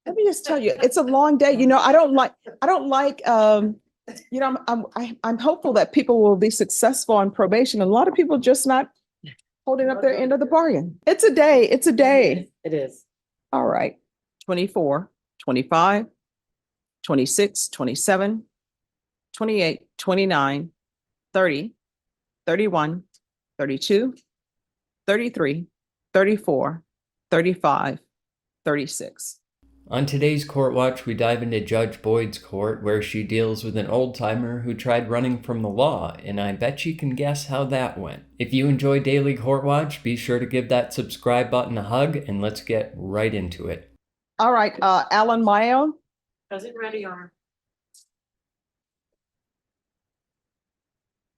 Let me just tell you, it's a long day. I'm hopeful that people will be successful on probation. A lot of people just not holding up their end of the bargain. It's a day. It's a day. It is. All right. 24, 25, 26, 27, 28, 29, 30, 31, 32, 33, 34, 35, 36. On today's Court Watch, we dive into Judge Boyd's court, where she deals with an old-timer who tried running from the law, and I bet you can guess how that went. If you enjoy Daily Court Watch, be sure to give that subscribe button a hug, and let's get right into it. All right, Alan Mayo. Present, ready, Your Honor.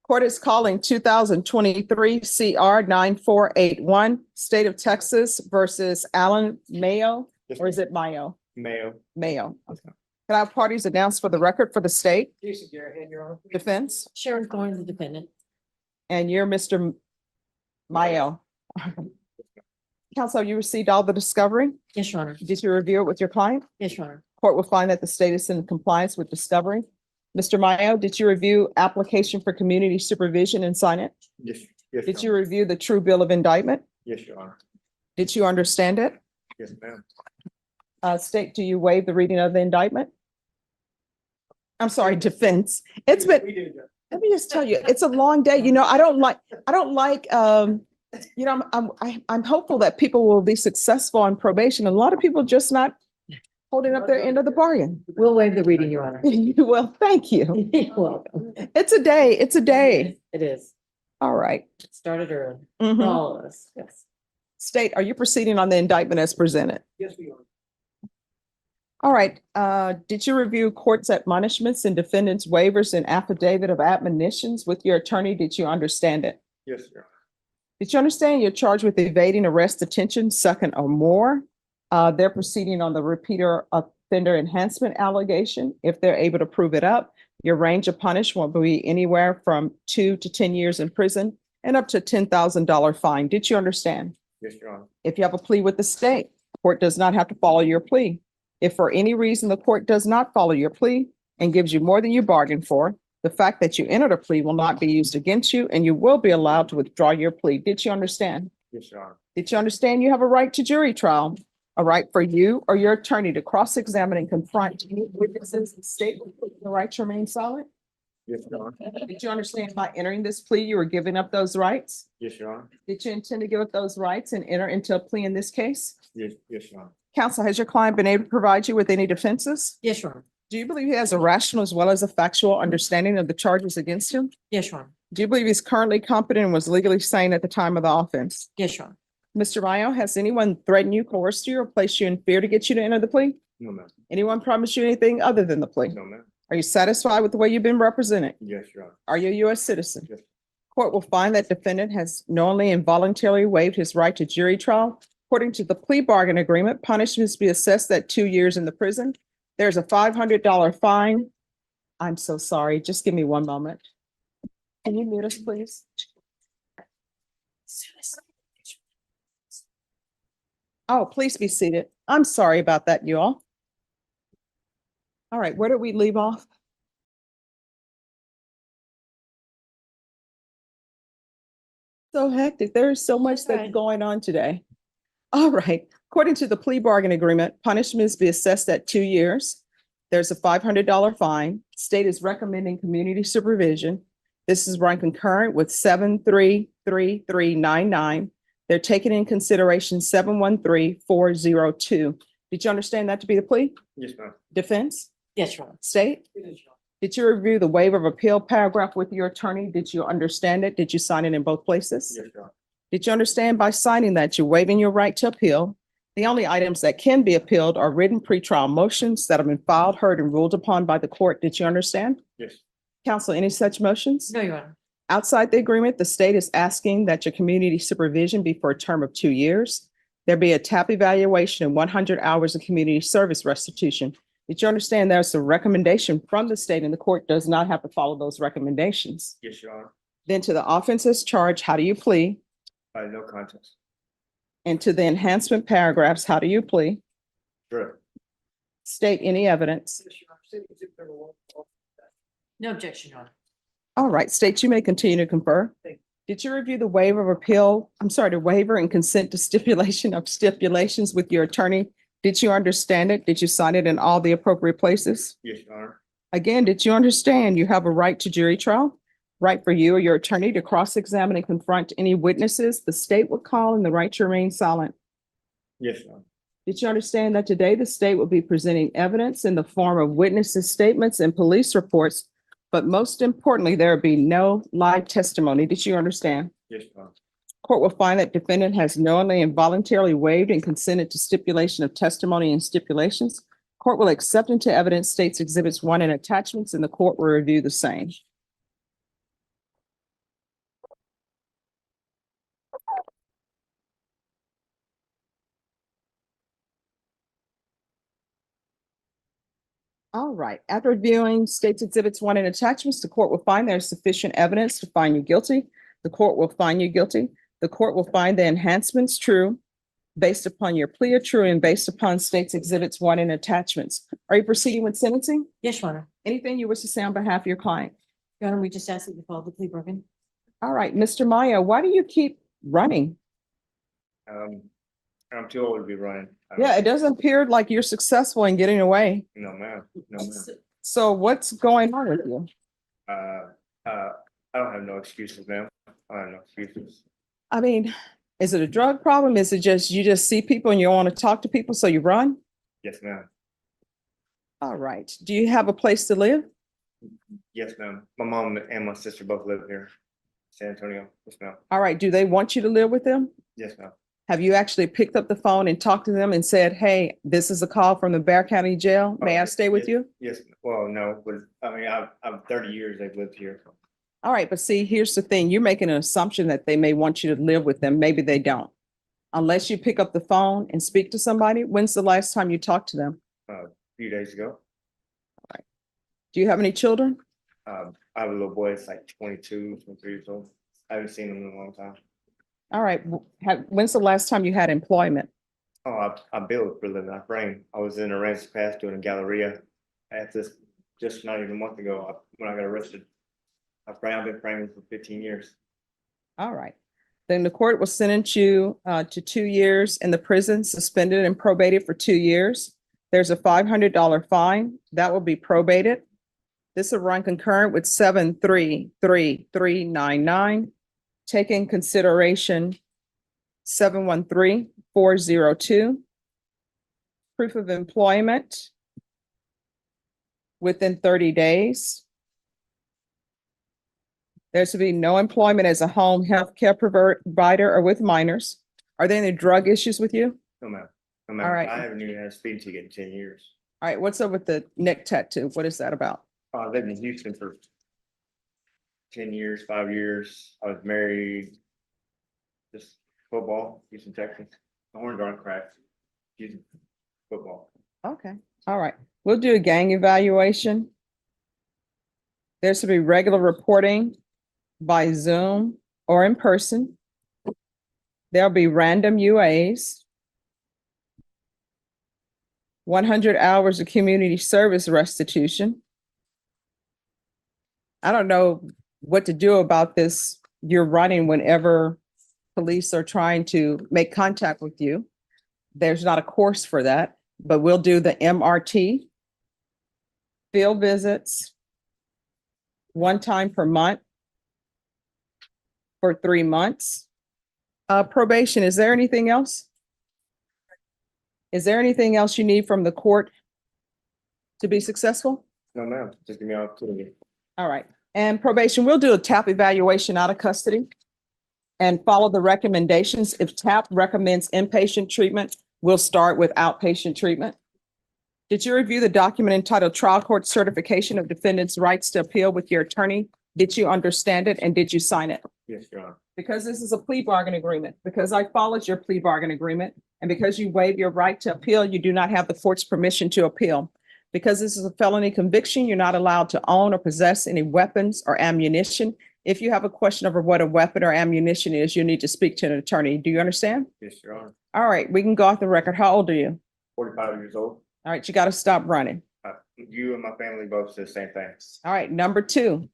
Court is calling 2023 CR 9481, State of Texas versus Alan Mayo, or is it Mayo? Mayo. Mayo. Okay. Can I have parties announced for the record for the state? Jason Garrett, Your Honor. Defense? Sharon Thorne, the defendant. And you're Mr. Mayo. Counsel, you received all the discovery? Yes, Your Honor. Did you review it with your client? Yes, Your Honor. Court will find that the state is in compliance with discovery. Mr. Mayo, did you review application for community supervision and sign it? Yes. Yes. Did you Your Honor. review the true bill of indictment? Yes, Your Honor. Did you understand it? Yes, ma'am. State, do you waive the reading of the indictment? I'm sorry, defense. It's been, let me just tell you, it's a long day. I'm hopeful that people will be successful on probation. A lot of people just not holding up their end of the bargain. We'll waive the reading, Your Honor. Well, thank you. You're welcome. It's a day. It's a day. It is. All right. It started early. Mhm. For all of us, yes. State, are you proceeding on the indictment as presented? Yes, we are. All right. Did you review court's admonishments and defendant's waivers and affidavit of admonitions with your attorney? Did you understand it? Yes, Your Honor. Did you understand you're charged with evading arrest, detention, second or more? They're proceeding on the repeater offender enhancement allegation. If they're able to prove it up, your range of punishment will be anywhere from 2 to 10 years in prison and up to $10,000 fine. Did you understand? Yes, Your Honor. If you have a plea with the state, court does not have to follow your plea. If for any reason the court does not follow your plea and gives you more than you bargained for, the fact that you entered a plea will not be used against you and you will be allowed to withdraw your plea. Did you understand? Yes, Your Honor. Did you understand you have a right to jury trial? A right for you or your attorney to cross-examine and confront any witnesses and state the right to remain silent? Yes, Your Honor. Did you understand by entering this plea, you were giving up those rights? Yes, Your Honor. Did you intend to give up those rights and enter into a plea in this case? Yes, Your Honor. Counsel, has your client been able to provide you with any defenses? Yes, Your Honor. Do you believe he has a rational as well as a factual understanding of the charges against him? Yes, Your Honor. Do you believe he's currently competent and was legally sane at the time of the offense? Yes, Your Honor. Mr. Mayo, has anyone threatened you, coerced you, or placed you in fear to get you to enter the plea? No, ma'am. Anyone promised you anything other than the plea? No, ma'am. Are you satisfied with the way you've been represented? Yes, Your Honor. Are you a U.S. citizen? Yes. Court will find that defendant has knowingly and voluntarily waived his right to jury trial. According to the plea bargain agreement, punishments be assessed at 2 years in the prison. There's a $500 fine. I'm so sorry. Just give me one moment. Can you mute us, please? Oh, please be seated. I'm sorry about that, you all. All right, where did we leave off? So hectic. There is so much that's right. going on today. All right. According to the plea bargain agreement, punishments be assessed at 2 years. There's a $500 fine. State is recommending community supervision. This is run concurrent with 7333399. They're taking in consideration 713402. Did you understand that to be the plea? Yes, ma'am. Defense? Yes, Your Honor. State? Did you review the waiver of appeal paragraph with your attorney? Did you understand it? Did you sign it in both places? Yes, Your Honor. Did you understand by signing that you're waiving your right to appeal? The only items that can be appealed are written pretrial motions that have been filed, heard, and ruled upon by the court. Did you understand? Yes. Counsel, any such motions? No, Your Honor. Outside the agreement, the state is asking that your community supervision be for a term of 2 years. There be a TAP evaluation and 100 hours of community service restitution. Did you understand there's a recommendation from the state and the court does not have to follow those recommendations? Yes, Your Honor. Then to the offenses charged, how do you plead? No contest. And to the enhancement paragraphs, how do you plead? Sure. state any evidence. No objection, Your Honor. All right, state you may continue to confer. Did you review the waiver of appeal, the waiver and consent to stipulation of stipulations with your attorney? Did you understand it? Did you sign it in all the appropriate places? Yes, Your Honor. Again, did you understand you have a right to jury trial? Right for you or your attorney to cross-examine and confront any witnesses the state would call and the right to remain silent? Yes, Your Honor. Did you understand that today the state will be presenting evidence in the form of witnesses' statements and police reports, but most importantly, there will be no live testimony? Did you understand? Yes, Your Honor. Court will find that defendant has knowingly and voluntarily waived and consented to stipulation of testimony and stipulations. Court will accept into evidence states exhibits 1 and attachments, and the court will review the same. All right, after reviewing states exhibits 1 and attachments, the court will find there is sufficient evidence to find you guilty. The court will find you guilty. The court will find the enhancements true based upon your plea are true and based upon states exhibits 1 and attachments. Are you proceeding with sentencing? Yes, Your Honor. Anything you wish to say on behalf of your client? Your Honor, we just ask that you follow the plea bargain. All right, Mr. Maya, why do you keep running? I'm too old to be running. Yeah, it doesn't appear like you're successful in getting away. No, ma'am. No, ma'am. So what's going on with you? I don't have no excuses, ma'am. I have no excuses. I mean, is it a drug problem? Is it just you just see people and you want to talk to people, so you run? Yes, ma'am. All right. Do you have a place to live? Yes, ma'am. My mom and my sister both live here, San Antonio. Yes, ma'am. All right. Do they want you to live with them? Yes, ma'am. Have you actually picked up the phone and talked to them and said, hey, this is a call from the Bear County Jail. May I stay with you? Yes. Well, no, but I mean, I've 30 years they've lived here. All right. But see, here's the thing. You're making an assumption that they may want you to live with them. Maybe they don't. Unless you pick up the phone and speak to somebody. When's the last time you talked to them? A few days ago. Do you have any children? I have a little boy. It's like 22, 23 years old. I haven't seen him in a long time. All right. When's the last time you had employment? Oh, I build for a living. I frame. I was in a ranch past doing a galleria at this just not even a month ago when I got arrested. I've been framing for 15 years. All right. Then the court will sentence you to 2 years in the prison, suspended and probated for 2 years. There's a $500 fine that will be probated. This will run concurrent with 7333399. Take in consideration 713402. Proof of employment within 30 days. There's to be no employment as a home health care provider or with minors. Are there any drug issues with you? No, ma'am. No, ma'am. All right. I haven't even had a speeding ticket in 10 years. All right, what's up with the neck tattoo? What is that about? I lived in Houston for 10 years, 5 years. I was married. Just football, Houston, Texas. Orange on crack. Houston football. Okay, all right. We'll do a gang evaluation. There's to be regular reporting by Zoom or in person. There'll be random UAs. 100 hours of community service restitution. I don't know what to do about this. You're running whenever police are trying to make contact with you. There's not a course for that, but we'll do the MRT, field visits, 1 time per month for 3 months. Probation, is there anything else? Is there anything else you need from the court to be successful? No, ma'am. Just give me an opportunity. All right. And probation, we'll do a TAP evaluation out of custody and follow the recommendations. If TAP recommends inpatient treatment, we'll start with outpatient treatment. Did you review the document entitled Trial Court Certification of Defendant's Rights to Appeal with your attorney? Did you understand it and did you sign it? Yes, Your Honor. Because this is a plea bargain agreement, because I followed your plea bargain agreement, and because you waive your right to appeal, you do not have the court's permission to appeal. Because this is a felony conviction, you're not allowed to own or possess any weapons or ammunition. If you have a question over what a weapon or ammunition is, you need to speak to an attorney. Do you understand? Yes, Your Honor. All right, we can go off the record. How old are you? 45 years old. All right, you got to stop running. You and my family both said the same thing. All right, number two,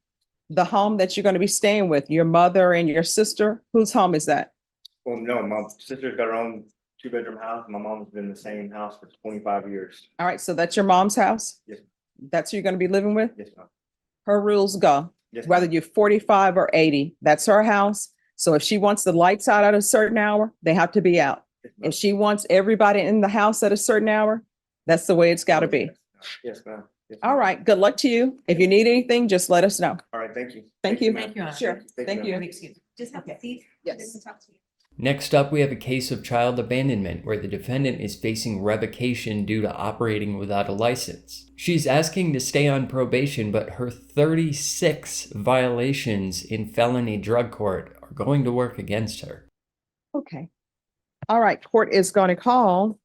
the home that you're going to be staying with, your mother and your sister, whose home is that? Well, no, my sister's got her own 2-bedroom house. My mom's been in the same house for 25 years. All right, so that's your mom's house? Yes. That's who you're going to be living with? Yes, ma'am. Her rules go, Yes, whether ma'am. you're 45 or 80, that's her house. So if she wants the lights out at a certain hour, they have to be out. Yes, ma'am. If she wants everybody in the house at a certain hour, that's the way it's got to be. Yes, ma'am. Yes, All ma'am. right, good luck to you. If you need anything, just let us know. All right, thank you. Thank you. ma'am. Thank you, Honor. Sure, thank ma'am. you. Excuse me. Just have a seat. Yes. Talk to you. Next up, we have a case of child abandonment where the defendant is facing revocation due to operating without a license. She's asking to stay on probation, but her 36 violations in felony drug court are going to work against her. Okay. All right, court is going to call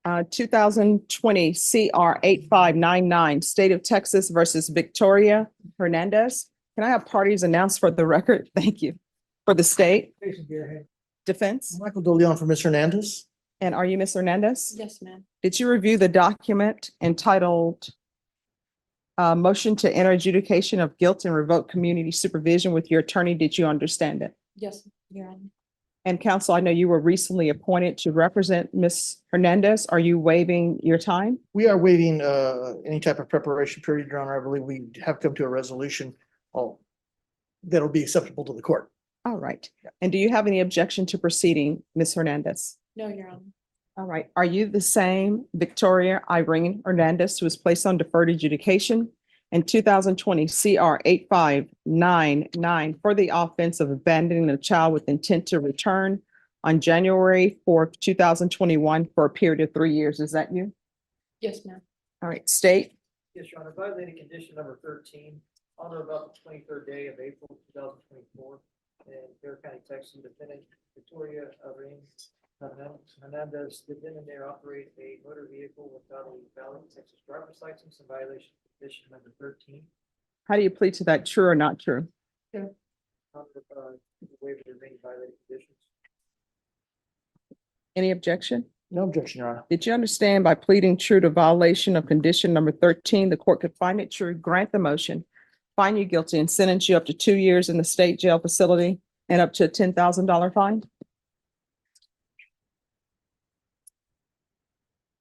2020 CR 8599, State of Texas versus Victoria Hernandez. Can I have parties announced for the record? Thank you. For the state defense. Michael DeLeon for Ms. Hernandez. And are you Ms. Hernandez? Yes, ma'am. Did you review the document entitled Motion to Enter Adjudication of Guilt and Revoke Community Supervision with your attorney? Did you understand it? Yes, Your Honor. And counsel, I know you were recently appointed to represent Ms. Hernandez. Are you waiving your time? We are waiving any type of preparation period, Your Honor. I believe we have come to a resolution that'll be acceptable to the court. All right. And do you have any objection to proceeding, Ms. Hernandez? No, Your Honor. All right. Are you the same Victoria Irene Hernandez who was placed on deferred adjudication in 2020 CR 8599 for the offense of abandoning a child with intent to return on January 4th, 2021 for a period of 3 years? Is that you? Yes, ma'am. All right. State. Yes, Your Honor, violating condition number 13 on or about the 23rd day of April 2024 in Bear County, Texas. Defendant Victoria Irene Hernandez did then and there operate a motor vehicle without a valid Texas driver's license in violation of condition number 13. How do you plead to that? True or not true? On the waiver of any violated conditions. Any objection? No objection, Your Honor. Did you understand by pleading true to violation of condition number 13, the court could find it true, grant the motion, find you guilty, and sentence you up to 2 years in the state jail facility and up to a $10,000 fine?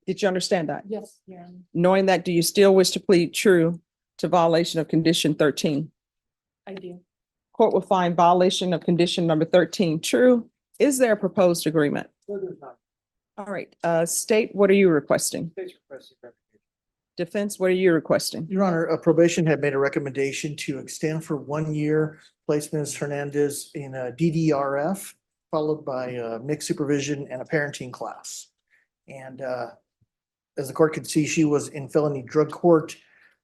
Did you understand that? Yes, Your Honor. Knowing that, do you still wish to plead true to violation of condition 13? I do. Court will find violation of condition number 13 true. Is there a proposed agreement? So there's not. All right, state, what are you requesting? State's requesting revocation. Defense, what are you requesting? Your Honor, probation had made a recommendation to extend for 1 year, place Ms. Hernandez in a DDRF, followed by mixed supervision and a parenting class. And as the court could see, she was in felony drug court.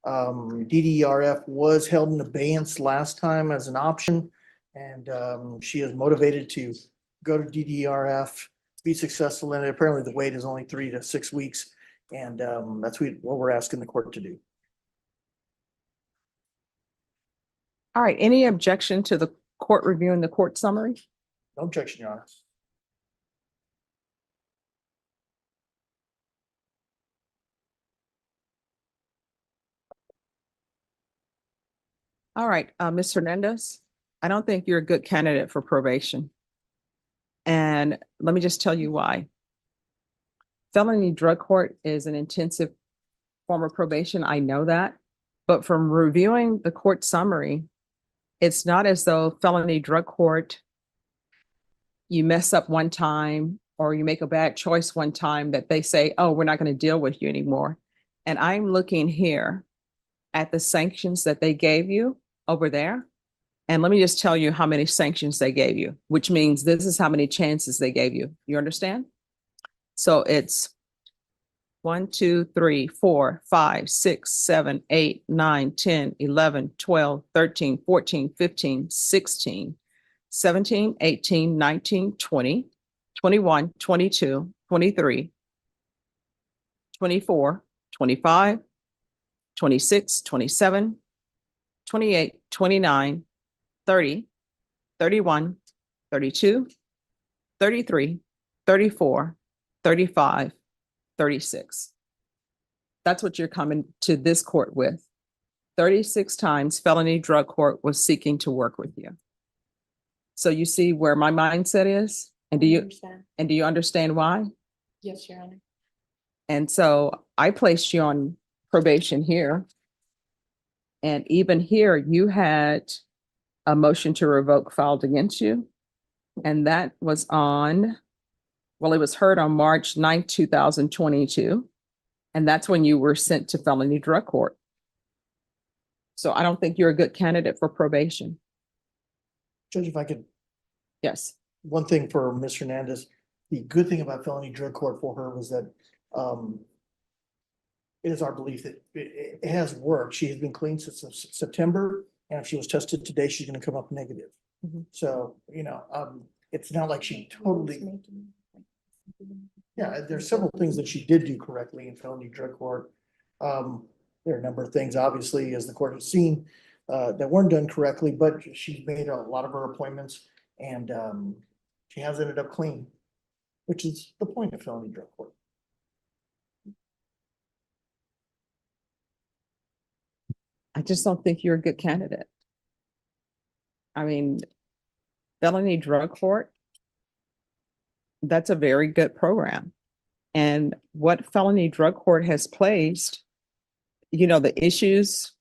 DDRF was held in abeyance last time as an option. And she is motivated to go to DDRF, be successful in it. Apparently the wait is only 3 to 6 weeks. And that's what we're asking the court to do. All right, any objection to the court reviewing the court summary? No objection, Your Honor. All right, Ms. Hernandez, I don't think you're a good candidate for probation. And let me just tell you why. Felony drug court is an intensive form of probation. I know that. But from reviewing the court summary, it's not as though felony drug court, you mess up one time or you make a bad choice one time that they say, oh, we're not going to deal with you anymore. And I'm looking here at the sanctions that they gave you over there. And let me just tell you how many sanctions they gave you, which means this is how many chances they gave you. You understand? So it's 1, 2, 3, 4, 5, 6, 7, 8, 9, 10, 11, 12, 13, 14, 15, 16, 17, 18, 19, 20, 21, 22, 23, 24, 25, 26, 27, 28, 29, 30, 31, 32, 33, 34, 35, 36. That's what you're coming to this court with. 36 times felony drug court was seeking to work with you. So you see where my mindset is? And do I you, understand. and do you understand why? Yes, Your Honor. And so I placed you on probation here. And even here, you had a motion to revoke filed against you. And that was on, well, it was heard on March 9th, 2022. And that's when you were sent to felony drug court. So I don't think you're a good candidate for probation. Judge, if I could, Yes. one thing for Ms. Hernandez, the good thing about felony drug court for her was that it is our belief that it has worked. She has been clean since September, and if she was tested today, she's gonna come up negative. Mhm. So, it's not like she totally, yeah, there's several things that she did do correctly in felony drug court. There are a number of things, obviously, as the court has seen, that weren't done correctly, but she's made a lot of her appointments and she has ended up clean, which is the point of felony drug court. I just don't think you're a good candidate. I mean, felony drug court, that's a very good program. And what felony drug court has placed, the issues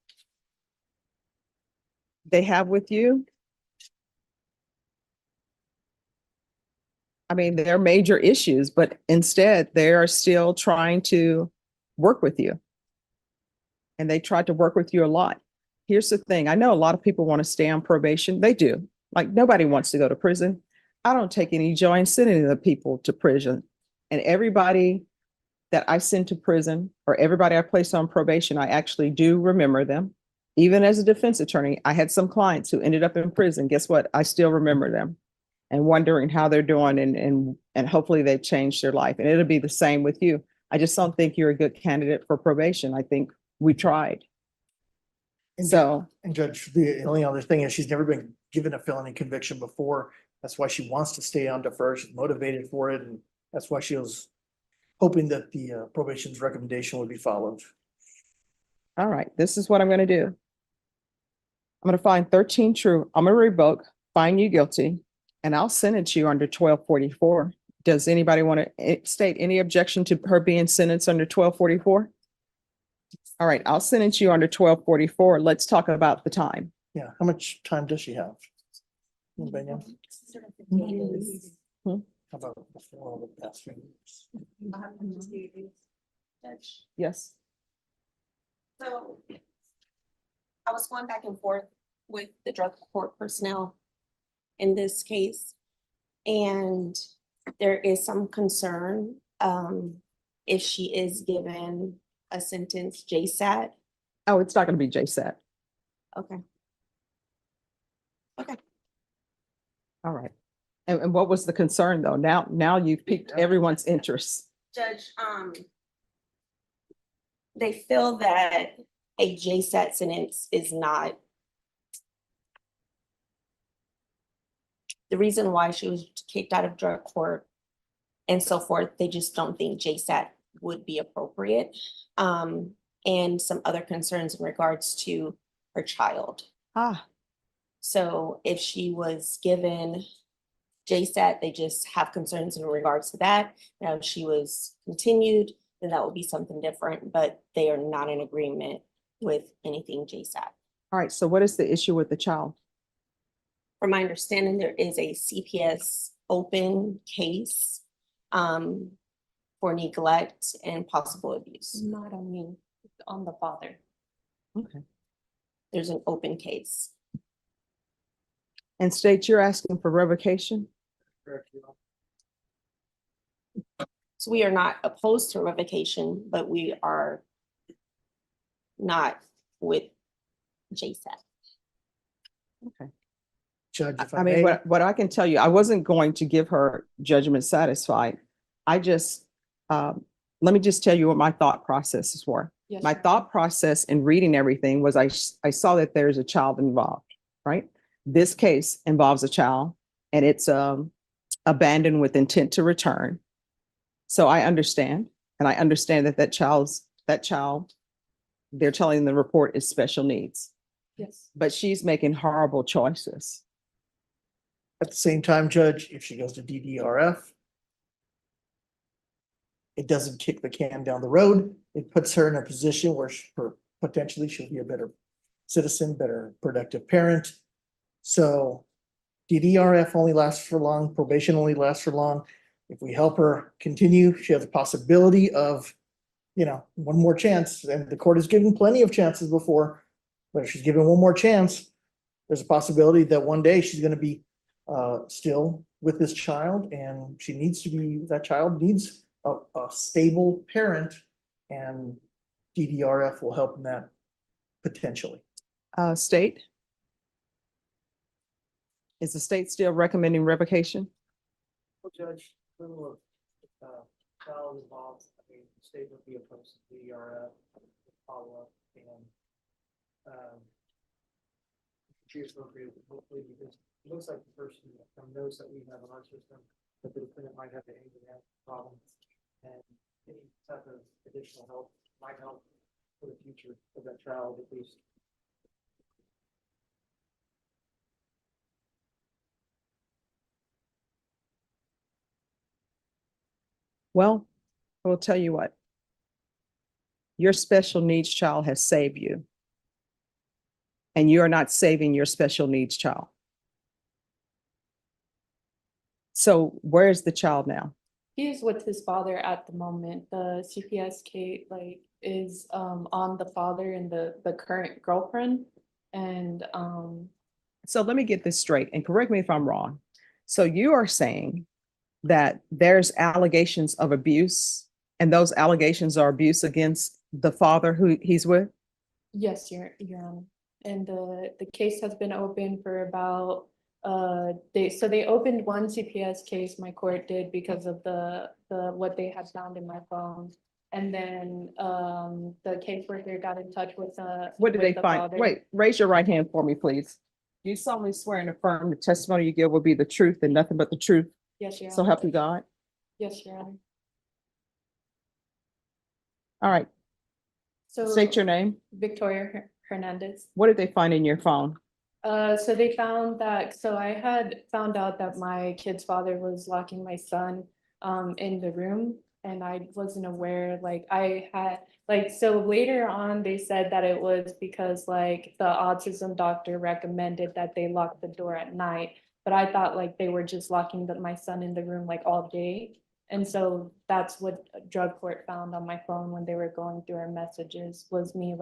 they have with you. I mean, they're major issues, but instead they are still trying to work with you. And they tried to work with you a lot. Here's the thing. I know a lot of people want to stay on probation. They do. Like nobody wants to go to prison. I don't take any joy in sending the people to prison. And everybody that I send to prison or everybody I place on probation, I actually do remember them. Even as a defense attorney, I had some clients who ended up in prison. Guess what? I still remember them and wondering how they're doing and hopefully they've changed their life. And it'll be the same with you. I just don't think you're a good candidate for probation. I think we tried. And So, And Judge, the only other thing is she's never been given a felony conviction before. That's why she wants to stay on defer. She's motivated for it, and that's why she was hoping that the probation's recommendation would be followed. all right, this is what I'm going to do. I'm going to find 13 true. I'm going to revoke, find you guilty, and I'll sentence you under 1244. Does anybody want to state any objection to her being sentenced under 1244? All right, I'll sentence you under 1244. Let's talk about the time. Yeah, how much time does she have? Anybody know? How about before all the past 3 years? Yes. So I was going back and forth with the drug court personnel in this case. And there is some concern if she is given a sentence JSAT. Oh, it's not going to be JSAT. Okay. Okay. All right. And what was the concern though? Now you've piqued everyone's interest. Judge, they feel that a JSAT sentence is not the reason why she was kicked out of drug court and so forth. They just don't think JSAT would be appropriate. And some other concerns in regards to her child. So if she was given JSAT, they just have concerns in regards to that. Now, if she was continued, then that would be something different, but they are not in agreement with anything JSAT. All right, so what is the issue with the child? From my understanding, there is a CPS open case for neglect and possible abuse. Not on you, on the father. Okay. There's an open case. And state you're asking for revocation? Correct, Your Honor. So we are not opposed to revocation, but we are not with JSAT. Okay. Judge, if I mean, what I can tell you, I wasn't going to give her judgment satisfied. I just, let me just tell you what my thought processes were. Yes, My sir. thought process in reading everything was I saw that there's a child involved, right? This case involves a child and it's abandoned with intent to return. So I understand, and I understand that that child's that child, they're telling the report is special needs, Yes. but she's making horrible choices. At the same time, Judge, if she goes to DDRF, it doesn't kick the can down the road. It puts her in a position where potentially she'll be a better citizen, better productive parent. So DDRF only lasts for long, probation only lasts for long. If we help her continue, she has a possibility of, one more chance. And the court has given plenty of chances before, but if she's given one more chance, there's a possibility that one day she's going to be still with this child, and that child needs a stable parent, and DDRF will help in that potentially. State? Is the state still recommending revocation? Well, Judge, little of, child involved, I mean, the state would be opposed to the follow-up and, choose appropriate, hopefully, because it looks like the person knows that we have in our system, that the defendant might have any problem. And any type of additional help might help for the future of that child at least. Well, I will tell you what. Your special needs child has saved you. And you are not saving your special needs child. So where is the child now? He is with his father at the moment. The CPS case is on the father and the current girlfriend. And So let me get this straight and correct me if I'm wrong. So you are saying that there's allegations of abuse, and those allegations are abuse against the father who he's with? yes, Your Honor. And the case has been open for about they opened one CPS case, my court did, because of the what they had found in my phone. And then the caseworker got in touch with What did with they the find? father. Wait, raise your right hand for me, please. Do you solemnly swear and affirm the testimony you give will be the truth and nothing but the truth? Yes, Your So Honor. help you God. Yes, Your Honor. All right, So state your name. Victoria Hernandez. What did they find in your phone? So they found that, so I had found out that my kid's father was locking my son in the room, and I wasn't aware, so later on, they said that it was because the autism doctor recommended that they lock the door at night, but I thought they were just locking my son in the room all day. And so that's what drug court found on my phone when they were going through our messages, was me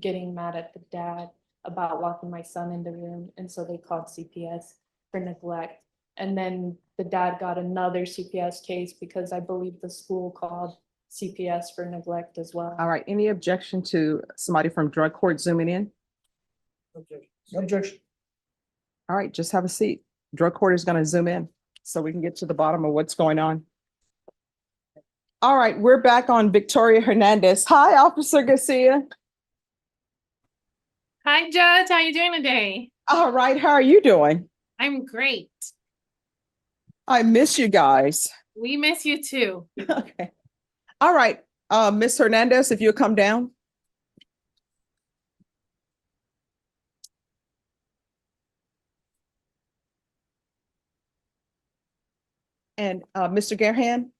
getting mad at the dad about locking my son in the room. And so they called CPS for neglect. And then the dad got another CPS case because I believe the school called CPS for neglect as well. All right, any objection to somebody from drug court zooming in? No objection. All right, just have a seat. Drug court is going to zoom in so we can get to the bottom of what's going on. All right, we're back on Victoria Hernandez. Hi, Officer Garcia. Hi, Judge. How you doing today? All right, how are you doing? I'm great. I miss you guys. We miss you too. Okay. All right, Miss Hernandez, if you'll come down. And Mr. Garhan,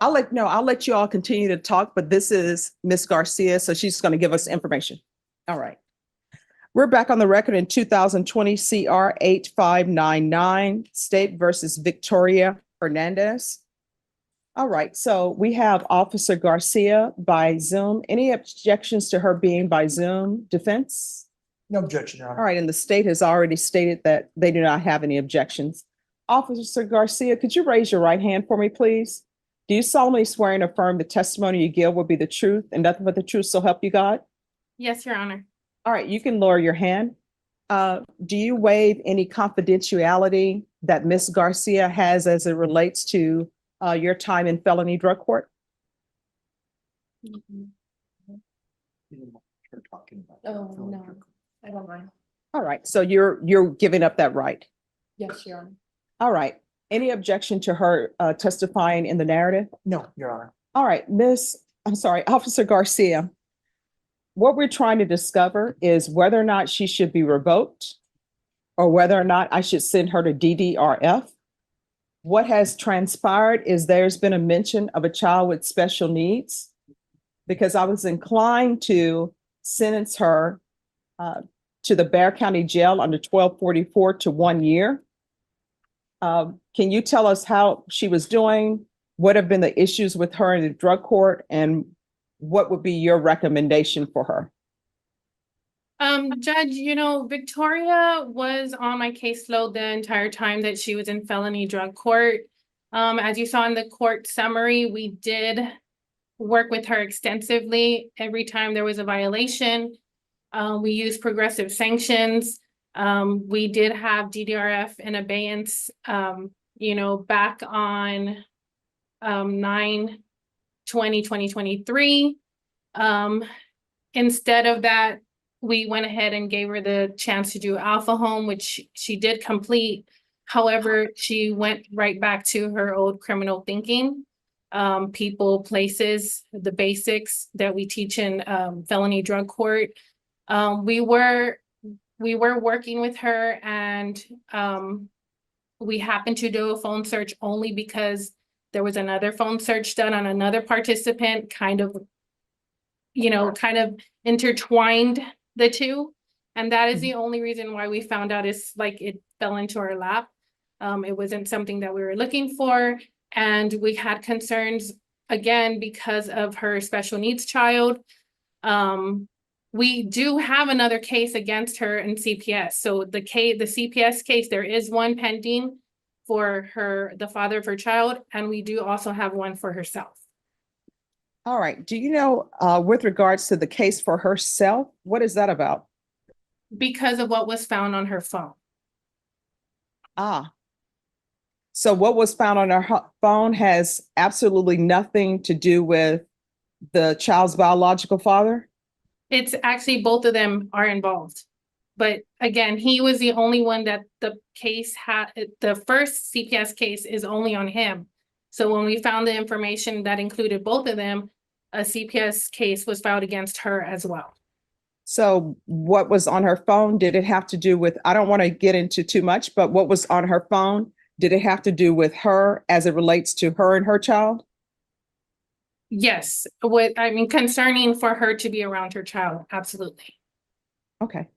I'll let you all continue to talk, but this is Miss Garcia, so she's going to give us information. All right. We're back on the record in 2020 CR 8599, State versus Victoria Hernandez. All right, so we have Officer Garcia by Zoom. Any objections to her being by Zoom? Defense? No objection, Your All Honor. right, and the state has already stated that they do not have any objections. Officer Garcia, could you raise your right hand for me, please? Do you solemnly swear and affirm the testimony you give will be the truth and nothing but the truth, so help you God? Yes, Your Honor. All right, you can lower your hand. Do you waive any confidentiality that Ms. Garcia has as it relates to your time in felony drug court? Oh, no, I don't mind. All right, so you're giving up that right. Yes, Your Honor. All right, any objection to her testifying in the narrative? No, Your Honor. All right, Ms. I'm sorry, Officer Garcia, what we're trying to discover is whether or not she should be revoked or whether or not I should send her to DDRF. What has transpired is there's been a mention of a child with special needs because I was inclined to sentence her to the Bexar County Jail under 1244 to 1 year. Can you tell us how she was doing? What have been the issues with her in the drug court, and what would be your recommendation for her? Judge, Victoria was on my caseload the entire time that she was in felony drug court. As you saw in the court summary, we did work with her extensively. Every time there was a violation, we used progressive sanctions. We did have DDRF in abeyance, back on 9/20/2023. Instead of that, we went ahead and gave her the chance to do Alpha Home, which she did complete. However, she went right back to her old criminal thinking. People, places, the basics that we teach in felony drug court. We were working with her, and we happened to do a phone search only because there was another phone search done on another participant, kind of intertwined the two. And that is the only reason why we found out, is like it fell into our lap. It wasn't something that we were looking for. And we had concerns again because of her special needs child. We do have another case against her in CPS. So the CPS case, there is one pending for the father of her child, and we do also have one for herself. All right. Do you know, with regards to the case for herself, what is that about? Because of what was found on her phone. So what was found on her phone has absolutely nothing to do with the child's biological father? It's actually both of them are involved. But again, he was the only one that the case had. The first CPS case is only on him. So when we found the information that included both of them, a CPS case was filed against her as well. So what was on her phone? Did it have to do with, I don't want to get into too much, but what was on her phone? Did it have to do with her as it relates to her and her child? Yes, concerning for her to be around her child, absolutely. Okay.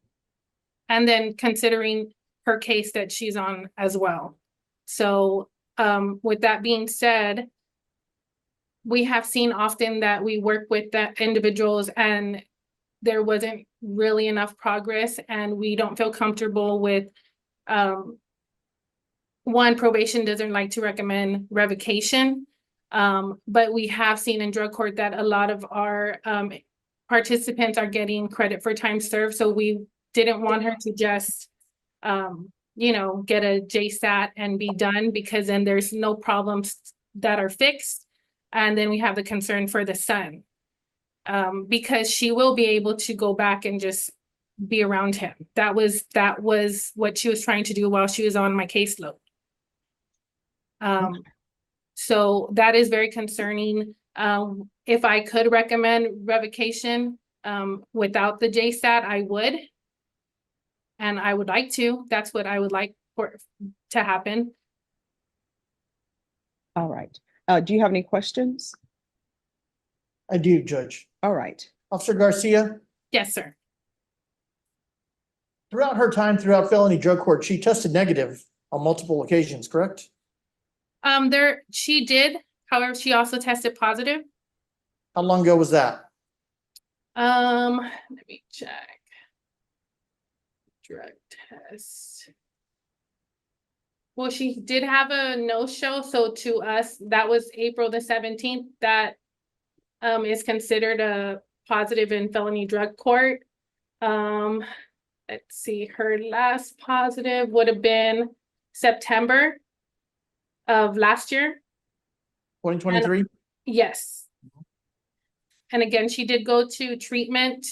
And then considering her case that she's on as well. So with that being said, we have seen often that we work with the individuals and there wasn't really enough progress, and we don't feel comfortable with one, probation doesn't like to recommend revocation. But we have seen in drug court that a lot of our participants are getting credit for time served. So we didn't want her to just, get a JSAT and be done, because then there's no problems that are fixed. And then we have the concern for the son, because she will be able to go back and just be around him. That was what she was trying to do while she was on my caseload. So that is very concerning. If I could recommend revocation without the JSAT, I would. And I would like to. That's what I would like to happen. All right. Do you have any questions? I do, Judge. All right. Officer Garcia, Yes, sir. throughout her time throughout felony drug court, she tested negative on multiple occasions, correct? She did. However, she also tested positive. How long ago was that? Let me check. Drug test. Well, she did have a no-show, so to us, that was April the 17th. That is considered a positive in felony drug court. Let's see, her last positive would have been September of last year. 2023? Yes. And again, she did go to treatment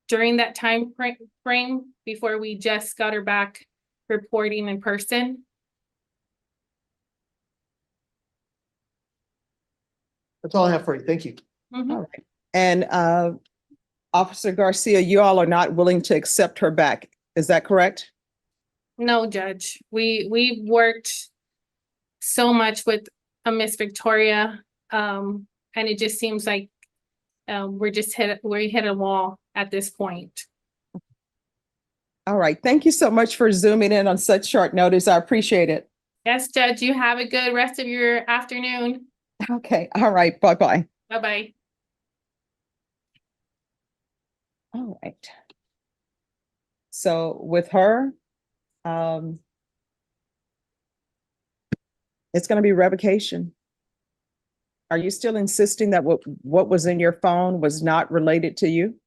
during that time frame before we just got her back reporting in person. That's all I have for you. Thank you. Mhm. All right. And Officer Garcia, you all are not willing to accept her back. Is that correct? No, Judge. We worked so much with Miss Victoria, and it just seems like we hit a wall at this point. All right. Thank you so much for zooming in on such short notice. I appreciate it. Yes, Judge, you have a good rest of your afternoon. Okay. All right. Bye-bye. Bye-bye. All right. So with her, it's going to be revocation. Are you still insisting that what was in your phone was not related to you?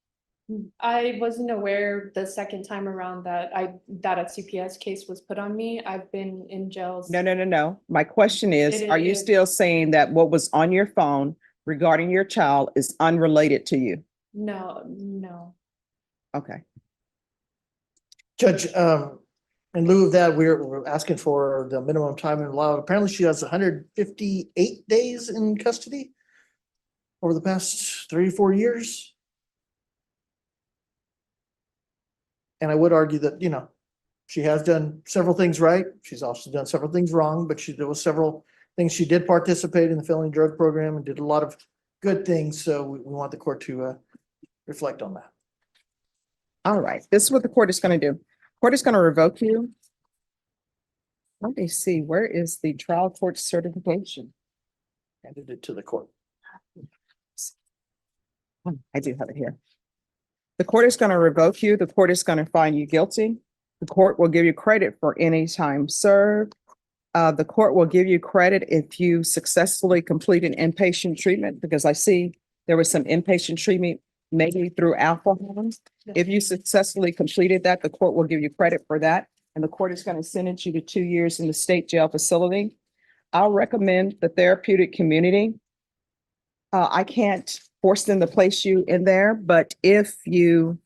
I wasn't aware the second time around that a CPS case was put on me. I've been in jail. No. My question is, It are you is- still saying that what was on your phone regarding your child is unrelated to you? No. Okay. Judge, in lieu of that, we're asking for the minimum time in law. Apparently she has 158 days in custody over the past 3 or 4 years. And I would argue that, she has done several things right. She's also done several things wrong, but there was several things. She did participate in the felony drug program and did a lot of good things. So we want the court to reflect on that. All right. This is what the court is going to do. Court is going to revoke you. Let me see, where is the trial court certification? Handed it to the court. I do have it here. The court is going to revoke you. The court is going to find you guilty. The court will give you credit for any time served. The court will give you credit if you successfully completed inpatient treatment, because I see there was some inpatient treatment maybe through alcohol. If you successfully completed that, the court will give you credit for that. And the court is going to sentence you to 2 years in the state jail facility. I'll recommend the therapeutic community. I can't force them to place you in there, but if you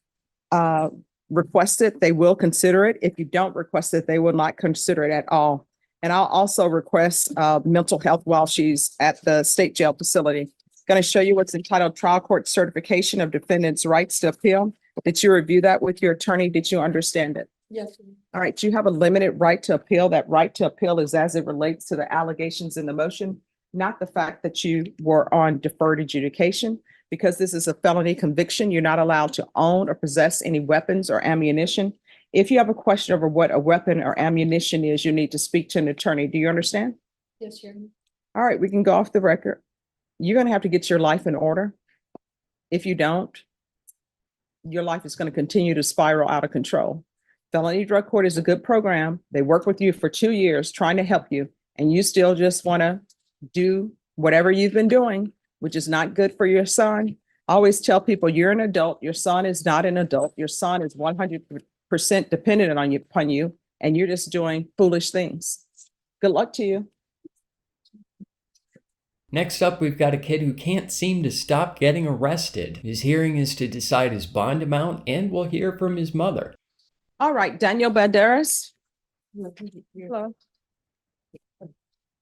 request it, they will consider it. If you don't request it, they will not consider it at all. And I'll also request mental health while she's at the state jail facility. Going to show you what's entitled Trial Court Certification of Defendant's Rights to Appeal. Did you review that with your attorney? Did you understand it? Yes. All right. You have a limited right to appeal. That right to appeal is as it relates to the allegations in the motion, not the fact that you were on deferred adjudication. Because this is a felony conviction, you're not allowed to own or possess any weapons or ammunition. If you have a question over what a weapon or ammunition is, you need to speak to an attorney. Do you understand? Yes, Your Honor. All right, we can go off the record. You're going to have to get your life in order. If you don't, your life is going to continue to spiral out of control. Felony Drug Court is a good program. They work with you for 2 years trying to help you, and you still just want to do whatever you've been doing, which is not good for your son. I always tell people you're an adult. Your son is not an adult. Your son is 100% dependent on you, upon you, and you're just doing foolish things. Good luck to you. Next up, we've got a kid who can't seem to stop getting arrested. His hearing is to decide his bond amount, and we'll hear from his mother. All right, Daniel Banderas. Hello.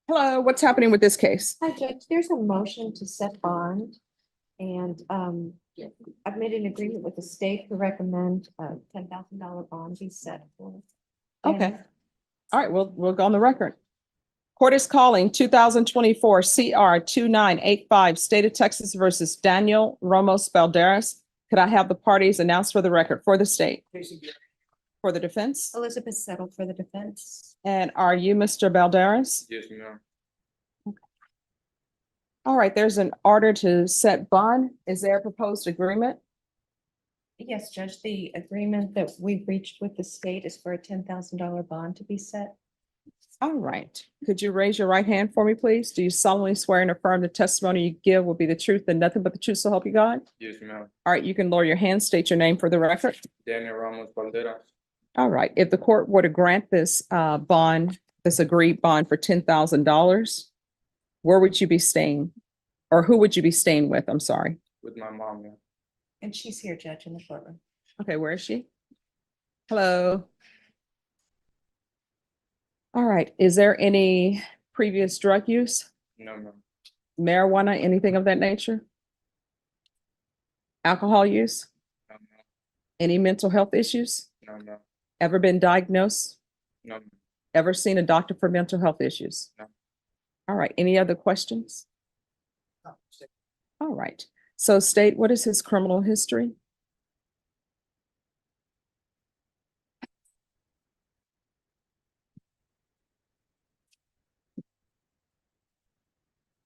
Hello, what's happening with this case? Hi, Judge. There's a motion to set bond. And I've made an agreement with the state to recommend a $10,000 bond be set for. Okay. All right, we'll go on the record. Court is calling 2024 CR 2985, State of Texas versus Daniel Ramos Balderas. Could I have the parties announced for the record for the state? For the defense? Elizabeth settled for the defense. And are you Mr. Balderas? Yes, ma'am. All right, there's an order to set bond. Is there a proposed agreement? Yes, Judge, the agreement that we've reached with the state is for a $10,000 bond to be set. All right. Could you raise your right hand for me, please? Do you solemnly swear and affirm the testimony you give will be the truth and nothing but the truth, so help you God? Yes, ma'am. All right, you can lower your hand, state your name for the record. Daniel Ramos Valderas. All right, if the court were to grant this bond, this agreed bond for $10,000, where would you be staying? Or who would you be staying with? I'm sorry. With my mom, ma'am. And she's here, Judge, in the courtroom. Okay, where is she? Hello. All right, is there any previous drug use, No, ma'am. marijuana, anything of that nature? Alcohol use? No, Any mental health issues? no, no, Ever been diagnosed? no, Ever seen a doctor for mental health issues? No. All right, any other questions? Oh, All right, so state, what is his criminal history?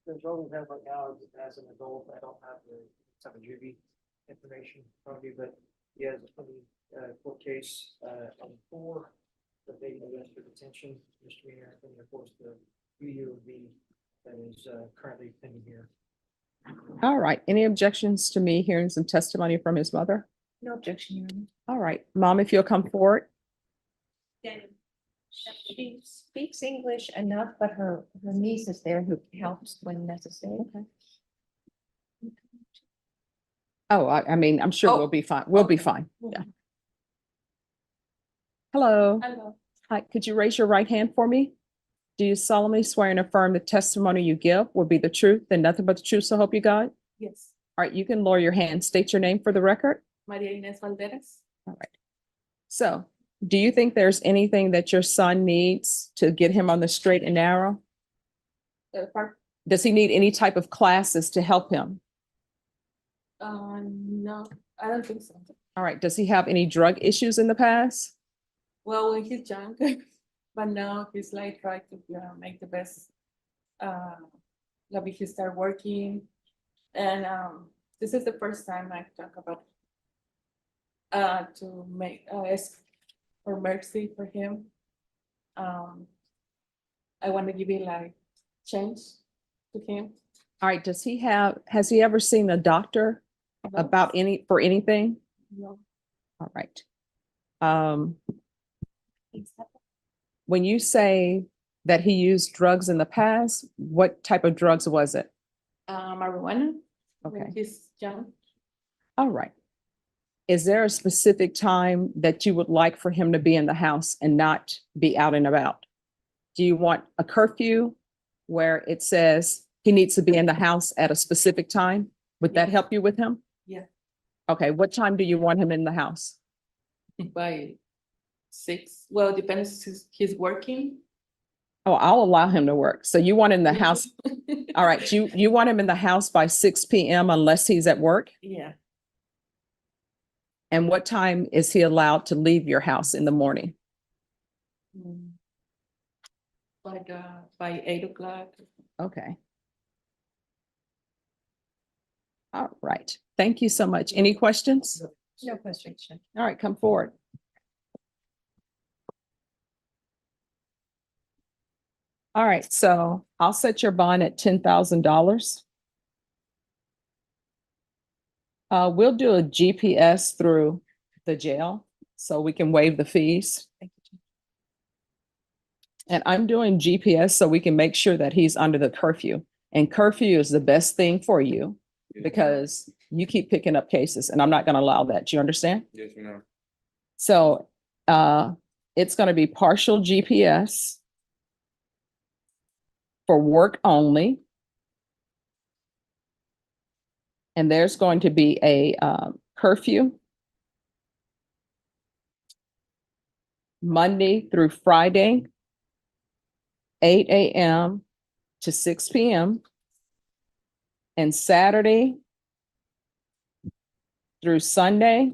The result we have right now is as an adult, I don't have the some juvie information from you, but he has a funny court case on 4, the date of extra detention, misdemeanor, and of course the UUV that is currently pending here. All right, any objections to me hearing some testimony from his mother? No objection, Your Honor. All right, Mom, if you'll come forward. She speaks English enough, but her niece is there who helps when necessary. Oh, I mean, I'm sure we'll be fine. We'll be fine. Yeah. Hello. Hello. Hi, could you raise your right hand for me? Do you solemnly swear and affirm the testimony you give will be the truth and nothing but the truth, so help you God? Yes, All right, you can lower your hand. State your name for the record. Maria Inés Valderas. All right. So, do you think there's anything that your son needs to get him on the straight and narrow? Does he need any type of classes to help him? No, I don't think so. All right, does he have any drug issues in the past? Well, when he's young, but now he's like trying to make the best. Maybe he start working, and this is the first time I talk about to make ask for mercy for him. I want to give it like change to him. All right, has he ever seen a doctor about anything? No. All right. When you say that he used drugs in the past, what type of drugs was it? Marijuana. Okay. When he's young. All right. Is there a specific time that you would like for him to be in the house and not be out and about? Do you want a curfew where it says he needs to be in the house at a specific time? Would that help you with him? Yeah. Okay, what time do you want him in the house? By 6. Well, it depends. He's working. Oh, I'll allow him to work. So you want him in the house, all right, you want him in the house by 6 p.m. unless he's at work? Yeah. And what time is he allowed to leave your house in the morning? Like by 8 o'clock. Okay. All right, thank you so much. Any questions? No question. All right, come forward. All right, so I'll set your bond at $10,000. We'll do a GPS through the jail so we can waive the fees. And I'm doing GPS so we can make sure that he's under the curfew. And curfew is the best thing for you because you keep picking up cases and I'm not going to allow that. Do you understand? yes, no. So it's going to be partial GPS for work only. And there's going to be a curfew Monday through Friday, 8 a.m. to 6 p.m. and Saturday through Sunday,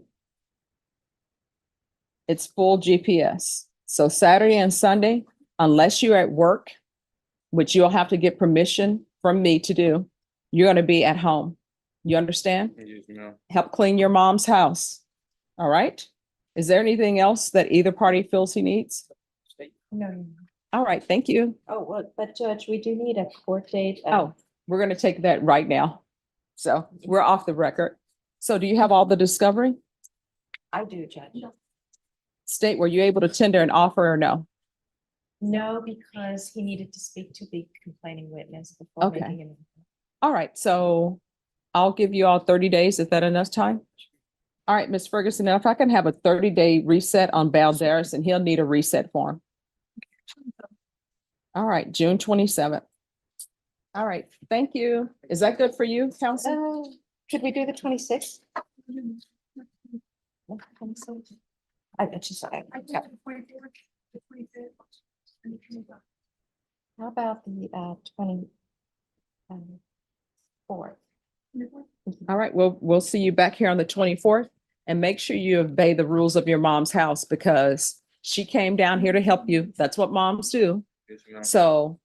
it's full GPS. So Saturday and Sunday, unless you're at work, which you'll have to get permission from me to do, you're going to be at home. You understand? Yes, no. Help clean your mom's house. All right? Is there anything else that either party feels he needs? No. All right, thank you. Oh, well, but Judge, we do need a court date. Oh, we're going to take that right now. So we're off the record. So do you have all the discovery? I do, Judge. State, were you able to tender an offer or no? No, because he needed to speak to the complaining witness before Okay. making an. All right, so I'll give you all 30 days. Is that enough time? All right, Ms. Ferguson, now if I can have a 30-day reset on Balderas, and he'll need a reset form. All right, June 27th. All right, thank you. Is that good for you, counsel? Could we do the 26th? How about the 24th? All right, well, we'll see you back here on the 24th, and make sure you obey the rules of your mom's house because she came down here to help you. That's what moms do. Yes, ma'am. So,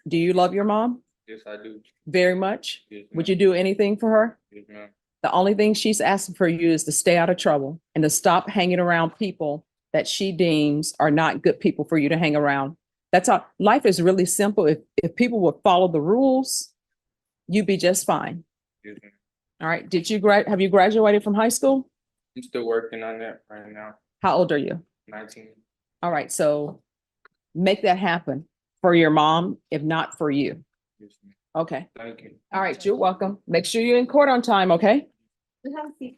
do you love your mom Yes, I do. very much? Yes, Would ma'am. you do anything for her? Yes, ma'am. The only thing she's asking for you is to stay out of trouble and to stop hanging around people that she deems are not good people for you to hang around. That's all. Life is really simple. If people would follow the rules, you'd be just fine. Yes, ma'am. All right. Have you graduated from high school? I'm still working on that right now. How old are you? 19. All right. So make that happen for your mom, if not for you. Yes, ma'am. Okay. Thank you. All right. You're welcome. Make sure you're in court on time. Okay. We have a few